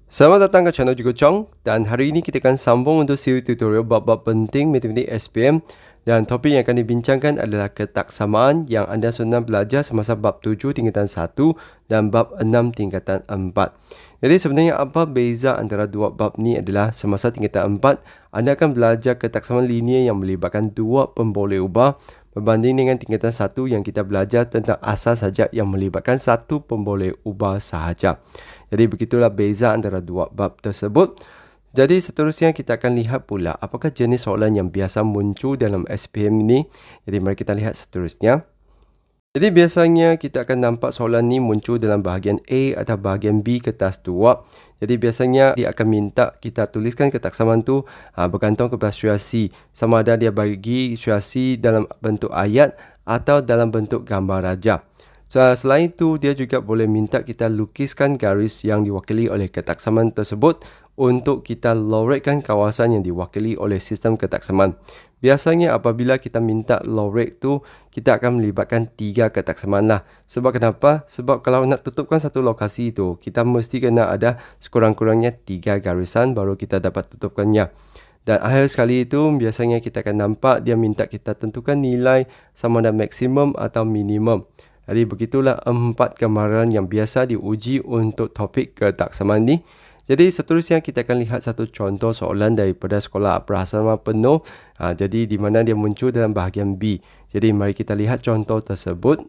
Selamat datang ke channel Juga Chong, dan hari ini kita akan sambung untuk siri tutorial bab-bab penting matematik SPM, dan topik yang akan dibincangkan adalah ketaksamaan yang anda sudah belajar semasa bab 7 tingkatan 1 dan bab 6 tingkatan 4. Jadi sebenarnya apa beza antara dua bab ni adalah semasa tingkatan 4 anda akan belajar ketaksamaan linear yang melibatkan dua pemboleh ubah berbanding dengan tingkatan 1 yang kita belajar tentang asas saja yang melibatkan satu pemboleh ubah sahaja. Jadi begitulah beza antara dua bab tersebut. Jadi seterusnya kita akan lihat pula apakah jenis soalan yang biasa muncul dalam SPM ini. Jadi mari kita lihat seterusnya. Jadi biasanya kita akan nampak soalan ni muncul dalam bahagian A atau bahagian B kertas 2. Jadi biasanya dia akan minta kita tuliskan ketaksamaan tu bergantung kepada situasi. Sama ada dia bagi situasi dalam bentuk ayat atau dalam bentuk gambar raja. Selain itu, dia juga boleh minta kita lukiskan garis yang diwakili oleh ketaksamaan tersebut untuk kita loretkan kawasan yang diwakili oleh sistem ketaksamaan. Biasanya apabila kita minta loret tu, kita akan melibatkan 3 ketaksamaan lah. Sebab kenapa? Sebab kalau nak tutupkan satu lokasi itu, kita mesti kena ada sekurang-kurangnya 3 garisan baru kita dapat tutupkannya. Dan akhir sekali itu, biasanya kita akan nampak dia minta kita tentukan nilai sama ada maksimum atau minimum. Jadi begitulah 4 gambaran yang biasa diuji untuk topik ketaksamaan ni. Jadi seterusnya kita akan lihat satu contoh soalan daripada sekolah prasarana penuh. Jadi di mana dia muncul dalam bahagian B. Jadi mari kita lihat contoh tersebut.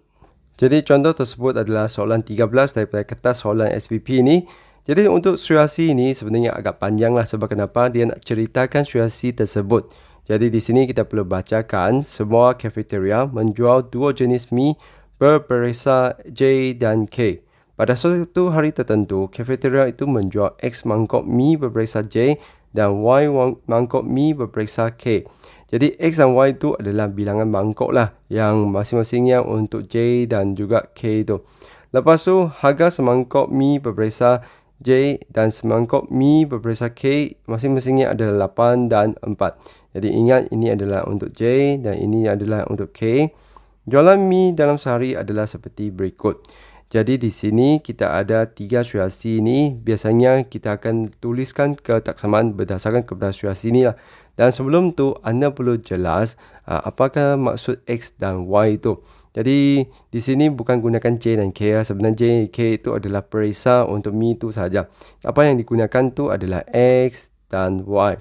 Jadi contoh tersebut adalah soalan 13 daripada kertas soalan SPP ini. Jadi untuk situasi ini sebenarnya agak panjang lah sebab kenapa dia nak ceritakan situasi tersebut. Jadi di sini kita perlu bacakan semua cafeteria menjual 2 jenis mi berperisa J dan K. Pada suatu hari tertentu, cafeteria itu menjual X mangkok mi berperisa J dan Y mangkok mi berperisa K. Jadi X dan Y itu adalah bilangan mangkok lah yang masing-masingnya untuk J dan juga K itu. Lepas tu, harga semangkok mi berperisa J dan semangkok mi berperisa K masing-masingnya adalah 8 dan 4. Jadi ingat ini adalah untuk J dan ini adalah untuk K. Jualan mi dalam sehari adalah seperti berikut. Jadi di sini kita ada 3 situasi ini. Biasanya kita akan tuliskan ketaksamaan berdasarkan kepada situasi ini lah. Dan sebelum tu anda perlu jelas apakah maksud X dan Y itu. Jadi di sini bukan gunakan J dan K lah. Sebenarnya J, K itu adalah perisa untuk mi itu saja. Apa yang digunakan tu adalah X dan Y.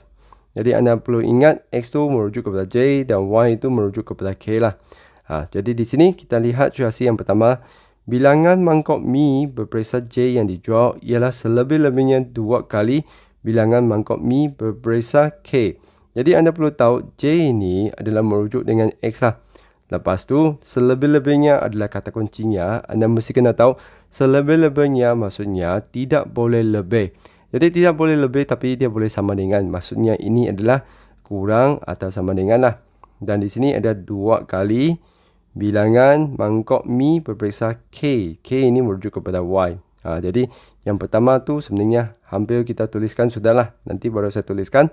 Jadi anda perlu ingat X tu merujuk kepada J dan Y itu merujuk kepada K lah. Jadi di sini kita lihat situasi yang pertama. Bilangan mangkok mi berperisa J yang dijual ialah selebih-lebihnya 2 kali bilangan mangkok mi berperisa K. Jadi anda perlu tahu J ini adalah merujuk dengan X lah. Lepas tu selebih-lebihnya adalah kata kuncinya. Anda mesti kena tahu selebih-lebihnya maksudnya tidak boleh lebih. Jadi tidak boleh lebih tapi dia boleh sama dengan. Maksudnya ini adalah kurang atau sama dengan lah. Dan di sini ada 2 kali bilangan mangkok mi berperisa K. K ini merujuk kepada Y. Jadi yang pertama tu sebenarnya hampir kita tuliskan sudahlah. Nanti baru saya tuliskan.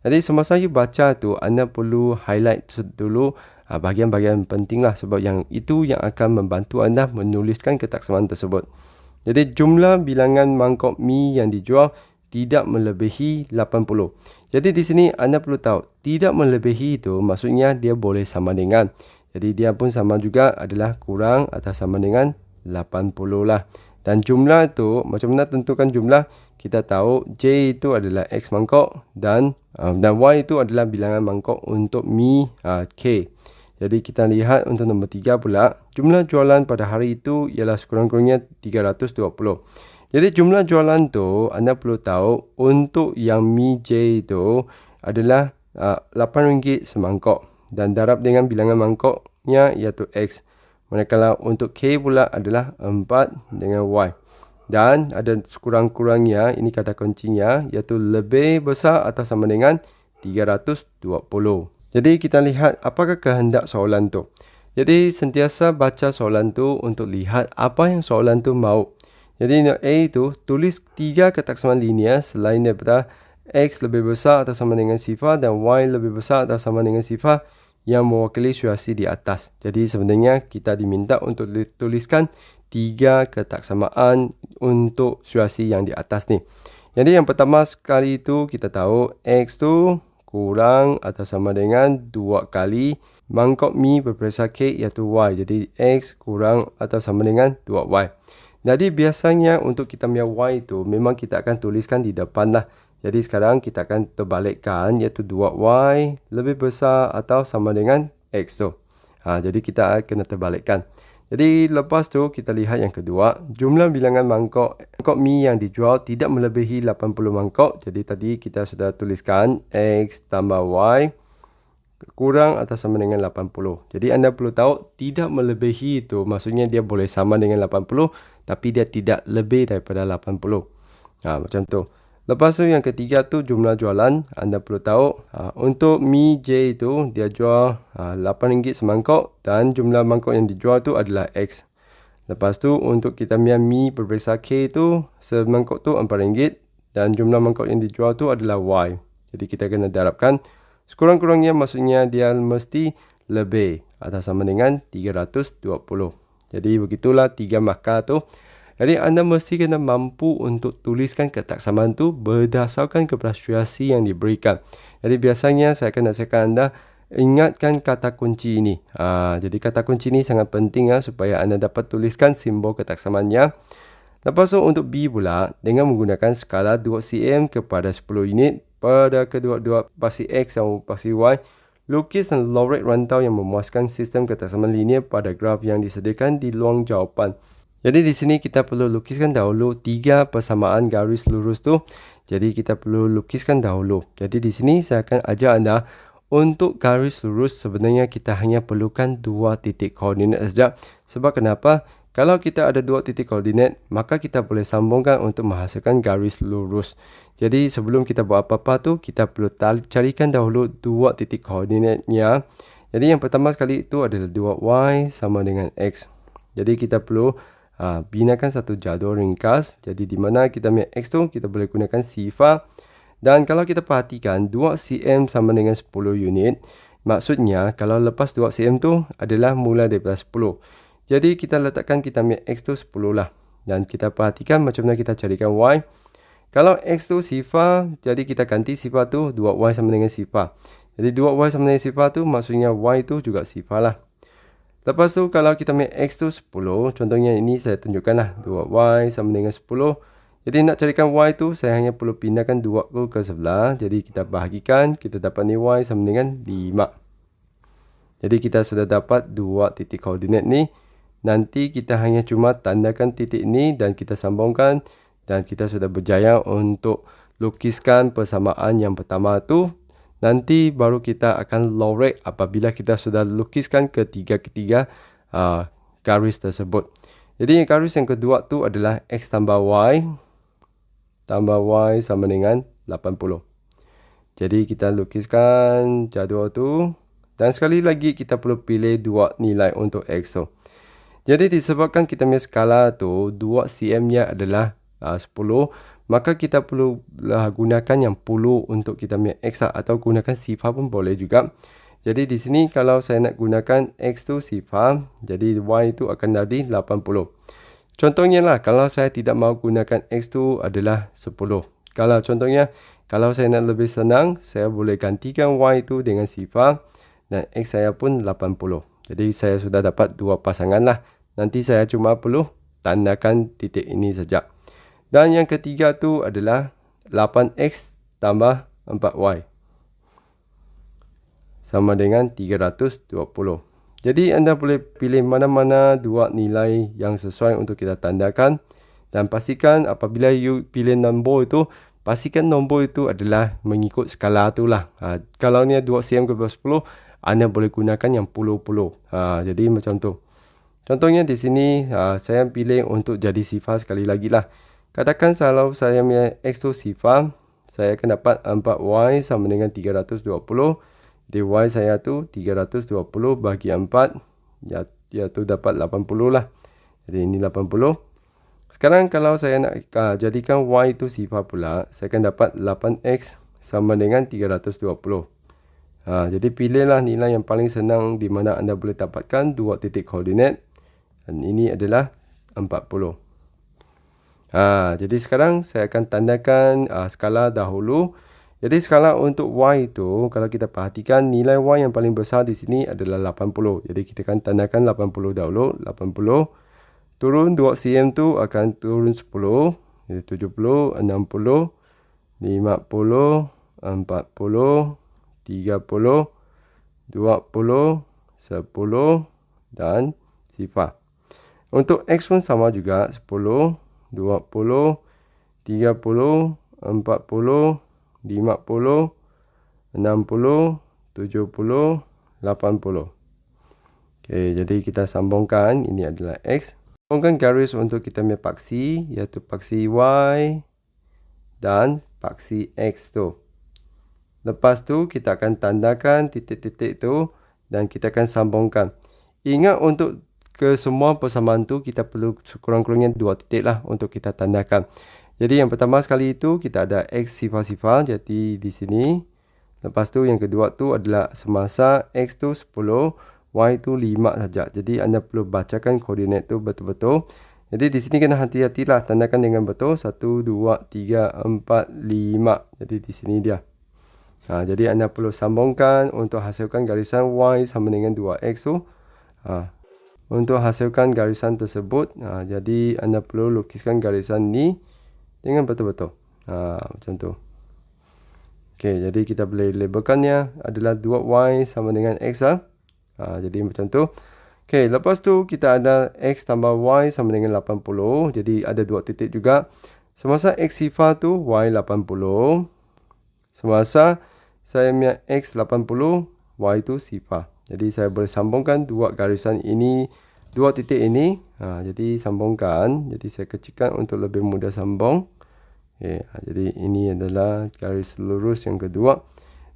Jadi semasa you baca tu anda perlu highlight dulu bahagian-bahagian penting lah. Sebab yang itu yang akan membantu anda menuliskan ketaksamaan tersebut. Jadi jumlah bilangan mangkok mi yang dijual tidak melebihi 80. Jadi di sini anda perlu tahu tidak melebihi itu maksudnya dia boleh sama dengan. Jadi dia pun sama juga adalah kurang atau sama dengan 80 lah. Dan jumlah itu, macam mana tentukan jumlah? Kita tahu J itu adalah X mangkok dan Y itu adalah bilangan mangkok untuk mi K. Jadi kita lihat untuk nombor 3 pula. Jumlah jualan pada hari itu ialah sekurang-kurangnya 320. Jadi jumlah jualan tu anda perlu tahu untuk yang mi J itu adalah RM8 semangkok. Dan darab dengan bilangan mangkoknya iaitu X. Manakala untuk K pula adalah 4 dengan Y. Dan ada sekurang-kurangnya, ini kata kuncinya, iaitu lebih besar atau sama dengan 320. Jadi kita lihat apakah kehendak soalan tu. Jadi sentiasa baca soalan tu untuk lihat apa yang soalan tu mahu. Jadi A itu tulis 3 ketaksamaan linear selain daripada X lebih besar atau sama dengan sifar dan Y lebih besar atau sama dengan sifar yang mewakili situasi di atas. Jadi sebenarnya kita diminta untuk tuliskan 3 ketaksamaan untuk situasi yang di atas ni. Jadi yang pertama sekali itu kita tahu X tu kurang atau sama dengan 2 kali mangkok mi berperisai K iaitu Y. Jadi X kurang atau sama dengan 2Y. Jadi biasanya untuk kita punya Y itu memang kita akan tuliskan di depan lah. Jadi sekarang kita akan terbalikkan iaitu 2Y lebih besar atau sama dengan X tu. Jadi kita kena terbalikkan. Jadi lepas tu kita lihat yang kedua, jumlah bilangan mangkok mi yang dijual tidak melebihi 80 mangkok. Jadi tadi kita sudah tuliskan X tambah Y kurang atau sama dengan 80. Jadi anda perlu tahu tidak melebihi itu maksudnya dia boleh sama dengan 80 tapi dia tidak lebih daripada 80. Macam tu. Lepas tu yang ketiga tu jumlah jualan. Anda perlu tahu untuk mi J itu dia jual RM8 semangkok dan jumlah mangkok yang dijual tu adalah X. Lepas tu untuk kita punya mi berbeza K itu semangkok tu RM4 dan jumlah mangkok yang dijual tu adalah Y. Jadi kita kena darabkan. Sekurang-kurangnya maksudnya dia mesti lebih atau sama dengan 320. Jadi begitulah 3 markah tu. Jadi anda mesti kena mampu untuk tuliskan ketaksamaan tu berdasarkan kepada situasi yang diberikan. Jadi biasanya saya akan nasihatkan anda ingatkan kata kunci ini. Jadi kata kunci ini sangat penting supaya anda dapat tuliskan simbol ketaksamaannya. Lepas tu untuk B pula, dengan menggunakan skala 2 cm kepada 10 unit pada kedua-dua paksi X dan paksi Y, lukis dan lorek rantau yang memuaskan sistem ketaksamaan linear pada graf yang disediakan di luang jawapan. Jadi di sini kita perlu lukiskan dahulu 3 persamaan garis lurus tu. Jadi kita perlu lukiskan dahulu. Jadi di sini saya akan ajar anda untuk garis lurus sebenarnya kita hanya perlukan 2 titik koordinat saja. Sebab kenapa? Kalau kita ada 2 titik koordinat, maka kita boleh sambungkan untuk menghasilkan garis lurus. Jadi sebelum kita buat apa-apa tu, kita perlu carikan dahulu 2 titik koordinatnya. Jadi yang pertama sekali itu adalah 2Y sama dengan X. Jadi kita perlu binakan satu jadual ringkas. Jadi di mana kita punya X tu kita boleh gunakan sifar. Dan kalau kita perhatikan 2 cm sama dengan 10 unit. Maksudnya kalau lepas 2 cm tu adalah mula daripada 10. Jadi kita letakkan kita punya X tu 10 lah. Dan kita perhatikan macam mana kita carikan Y. Kalau X tu sifar, jadi kita ganti sifar tu 2Y sama dengan sifar. Jadi 2Y sama dengan sifar tu maksudnya Y tu juga sifar lah. Lepas tu kalau kita ambil X tu 10, contohnya ini saya tunjukkan lah 2Y sama dengan 10. Jadi nak carikan Y tu saya hanya perlu pindahkan 2 tu ke sebelah. Jadi kita bahagikan, kita dapat ni Y sama dengan 5. Jadi kita sudah dapat 2 titik koordinat ni. Nanti kita hanya cuma tandakan titik ni dan kita sambungkan. Dan kita sudah berjaya untuk lukiskan persamaan yang pertama tu. Nanti baru kita akan lorek apabila kita sudah lukiskan ketiga-ketiga garis tersebut. Jadi garis yang kedua tu adalah X tambah Y sama dengan 80. Jadi kita lukiskan jadual tu. Dan sekali lagi kita perlu pilih 2 nilai untuk X tu. Jadi disebabkan kita punya skala tu 2 cm nya adalah 10. Maka kita perlu gunakan yang 10 untuk kita punya X atau gunakan sifar pun boleh juga. Jadi di sini kalau saya nak gunakan X tu sifar, jadi Y itu akan jadi 80. Contohnya lah kalau saya tidak mahu gunakan X tu adalah 10. Kalau saya nak lebih senang, saya boleh gantikan Y itu dengan sifar dan X saya pun 80. Jadi saya sudah dapat 2 pasangan lah. Nanti saya cuma perlu tandakan titik ini saja. Dan yang ketiga tu adalah 8X tambah 4Y. Sama dengan 320. Jadi anda boleh pilih mana-mana 2 nilai yang sesuai untuk kita tandakan. Dan pastikan apabila you pilih nombor itu, pastikan nombor itu adalah mengikut skala tu lah. Kalau ni 2 cm ke 10, anda boleh gunakan yang puluh-puluh. Jadi macam tu. Contohnya di sini saya pilih untuk jadi sifar sekali lagi lah. Katakan kalau saya punya X tu sifar, saya akan dapat 4Y sama dengan 320. Jadi Y saya tu 320 bagi 4, iaitu dapat 80 lah. Jadi ini 80. Sekarang kalau saya nak jadikan Y itu sifar pula, saya akan dapat 8X sama dengan 320. Jadi pilihlah nilai yang paling senang di mana anda boleh dapatkan 2 titik koordinat. Dan ini adalah 40. Jadi sekarang saya akan tandakan skala dahulu. Jadi skala untuk Y itu, kalau kita perhatikan nilai Y yang paling besar di sini adalah 80. Jadi kita akan tandakan 80 dahulu. 80 turun 2 cm tu akan turun 10. Jadi 70, 60, 50, 40, 30, 20, 10 dan sifar. Untuk X pun sama juga 10, 20, 30, 40, 50, 60, 70, 80. Okey, jadi kita sambungkan. Ini adalah X. Sambungkan garis untuk kita punya paksi, iaitu paksi Y dan paksi X tu. Lepas tu kita akan tandakan titik-titik tu dan kita akan sambungkan. Ingat untuk ke semua persamaan tu kita perlu kurang-kurangnya 2 titik lah untuk kita tandakan. Jadi yang pertama sekali itu kita ada X sifar-sifar, jadi di sini. Lepas tu yang kedua tu adalah semasa X tu 10, Y tu 5 saja. Jadi anda perlu bacakan koordinat tu betul-betul. Jadi di sini kena hati-hatilah, tandakan dengan betul. 1, 2, 3, 4, 5. Jadi di sini dia. Jadi anda perlu sambungkan untuk hasilkan garisan Y sama dengan 2X tu. Untuk hasilkan garisan tersebut, jadi anda perlu lukiskan garisan ni dengan betul-betul. Macam tu. Okey, jadi kita boleh labelkannya adalah 2Y sama dengan X. Jadi macam tu. Okey, lepas tu kita ada X tambah Y sama dengan 80. Jadi ada 2 titik juga. Semasa X sifar tu Y 80. Semasa saya punya X 80, Y tu sifar. Jadi saya boleh sambungkan dua garisan ini, 2 titik ini. Jadi sambungkan. Jadi saya kecilkan untuk lebih mudah sambung. Okay, jadi ini adalah garis lurus yang kedua.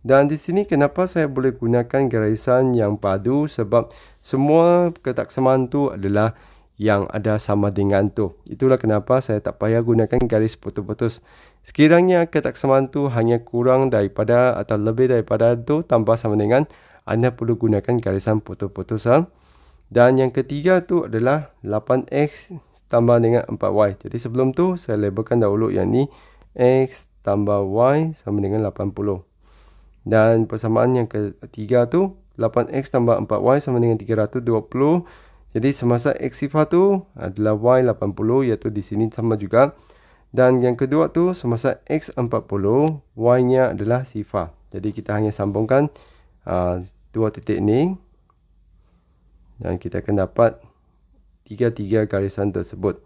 Dan di sini kenapa saya boleh gunakan garisan yang padu? Sebab semua ketaksamaan tu adalah yang ada sama dengan tu. Itulah kenapa saya tak payah gunakan garis putus-putus. Sekiranya ketaksamaan tu hanya kurang daripada atau lebih daripada tu tambah sama dengan, anda perlu gunakan garisan putus-putus. Dan yang ketiga tu adalah 8X tambah dengan 4Y. Jadi sebelum tu saya labelkan dahulu yang ni X tambah Y sama dengan 80. Dan persamaan yang ketiga tu 8X tambah 4Y sama dengan 320. Jadi semasa X sifar tu adalah Y 80, iaitu di sini sama juga. Dan yang kedua tu semasa X 40, Y-nya adalah sifar. Jadi kita hanya sambungkan 2 titik ni. Dan kita akan dapat 3 garisan tersebut.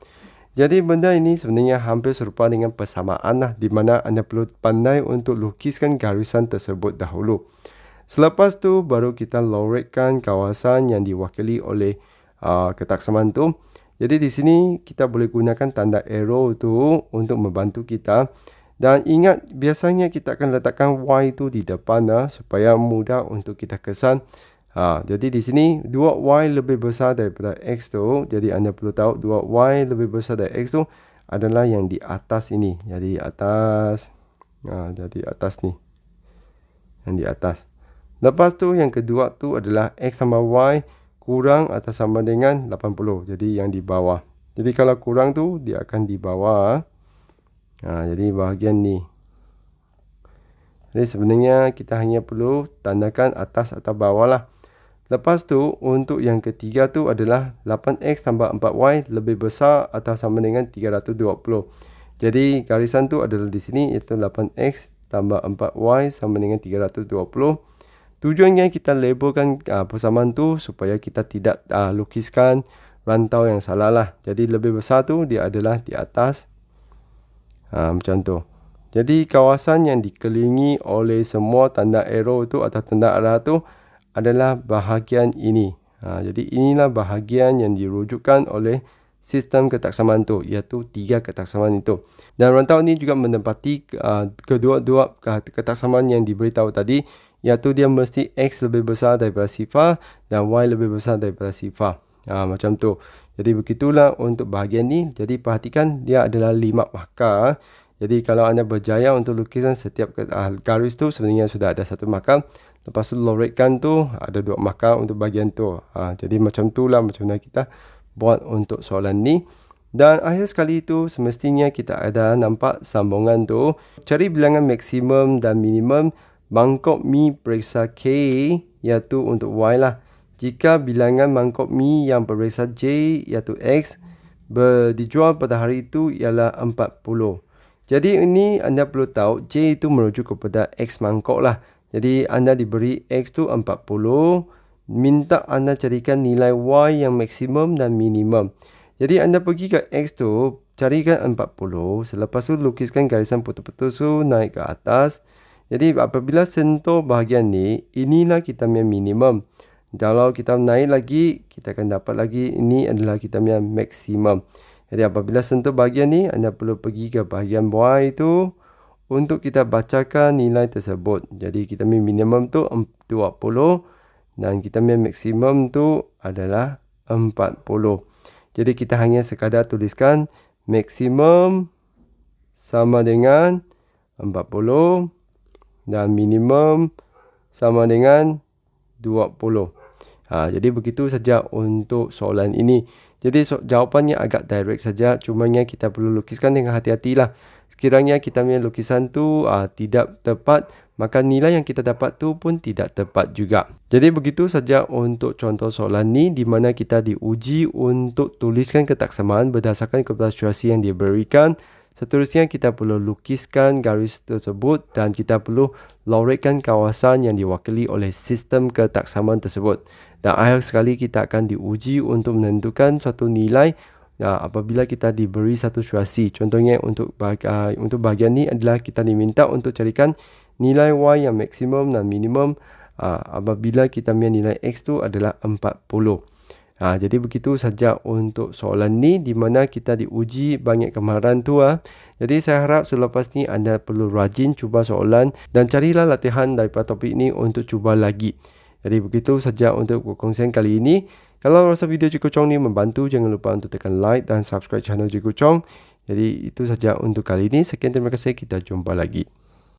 Jadi benda ini sebenarnya hampir serupa dengan persamaan lah, di mana anda perlu pandai untuk lukiskan garisan tersebut dahulu. Selepas tu baru kita loretkan kawasan yang diwakili oleh ketaksamaan tu. Jadi di sini kita boleh gunakan tanda arrow tu untuk membantu kita. Dan ingat, biasanya kita akan letakkan Y tu di depan supaya mudah untuk kita kesan. Jadi di sini 2Y lebih besar daripada X tu. Jadi anda perlu tahu 2Y lebih besar dari X tu adalah yang di atas ini. Jadi atas. Jadi atas ni. Yang di atas. Lepas tu yang kedua tu adalah X sama Y kurang atau sama dengan 80. Jadi yang di bawah. Jadi kalau kurang tu dia akan di bawah. Jadi bahagian ni. Jadi sebenarnya kita hanya perlu tandakan atas atau bawah lah. Lepas tu untuk yang ketiga tu adalah 8X tambah 4Y lebih besar atau sama dengan 320. Jadi garisan tu adalah di sini, iaitu 8X tambah 4Y sama dengan 320. Tujuannya kita labelkan persamaan tu supaya kita tidak lukiskan rantau yang salah lah. Jadi lebih besar tu dia adalah di atas. Macam tu. Jadi kawasan yang dikelilingi oleh semua tanda arrow tu atau tanda arah tu adalah bahagian ini. Jadi inilah bahagian yang dirujukkan oleh sistem ketaksamaan tu, iaitu 3 ketaksamaan itu. Dan rantau ini juga menempati kedua-dua ketaksamaan yang diberitahu tadi, iaitu dia mesti X lebih besar daripada sifar dan Y lebih besar daripada sifar. Macam tu. Jadi begitulah untuk bahagian ni. Jadi perhatikan dia adalah 5 markah. Jadi kalau anda berjaya untuk lukisan setiap garis tu sebenarnya sudah ada 1 markah. Lepas tu loretkan tu ada 2 markah untuk bahagian tu. Jadi macam tu lah macam mana kita buat untuk soalan ni. Dan akhir sekali itu semestinya kita ada nampak sambungan tu. Cari bilangan maksimum dan minimum mangkok mi periksa K iaitu untuk Y lah. Jika bilangan mangkok mi yang periksa J iaitu X dijual pada hari itu ialah 40. Jadi ini anda perlu tahu J itu merujuk kepada X mangkok lah. Jadi anda diberi X tu 40. Minta anda carikan nilai Y yang maksimum dan minimum. Jadi anda pergi ke X tu, carikan 40. Selepas tu lukiskan garisan putus-putus tu naik ke atas. Jadi apabila sentuh bahagian ni, inilah kita punya minimum. Kalau kita naik lagi, kita akan dapat lagi ini adalah kita punya maksimum. Jadi apabila sentuh bahagian ni, anda perlu pergi ke bahagian Y tu untuk kita bacakan nilai tersebut. Jadi kita punya minimum tu 20 dan kita punya maksimum tu adalah 40. Jadi kita hanya sekadar tuliskan maksimum sama dengan 40 dan minimum sama dengan 20. Jadi begitu saja untuk soalan ini. Jadi jawapannya agak direct saja, cumanya kita perlu lukiskan dengan hati-hatilah. Sekiranya kita punya lukisan tu tidak tepat, maka nilai yang kita dapat tu pun tidak tepat juga. Jadi begitu saja untuk contoh soalan ni di mana kita diuji untuk tuliskan ketaksamaan berdasarkan kepada situasi yang diberikan. Seterusnya kita perlu lukiskan garis tersebut dan kita perlu loretkan kawasan yang diwakili oleh sistem ketaksamaan tersebut. Dan akhir sekali kita akan diuji untuk menentukan suatu nilai apabila kita diberi satu situasi. Contohnya untuk bahagian ni adalah kita diminta untuk carikan nilai Y yang maksimum dan minimum apabila kita punya nilai X tu adalah 40. Jadi begitu saja untuk soalan ni di mana kita diuji banyak kemahiran tu. Jadi saya harap selepas ni anda perlu rajin cuba soalan dan carilah latihan daripada topik ni untuk cuba lagi. Jadi begitu saja untuk perkongsian kali ini. Kalau rasa video Cikgu Chong ni membantu, jangan lupa untuk tekan like dan subscribe channel Cikgu Chong. Jadi itu saja untuk kali ini. Sekian, terima kasih. Kita jumpa lagi.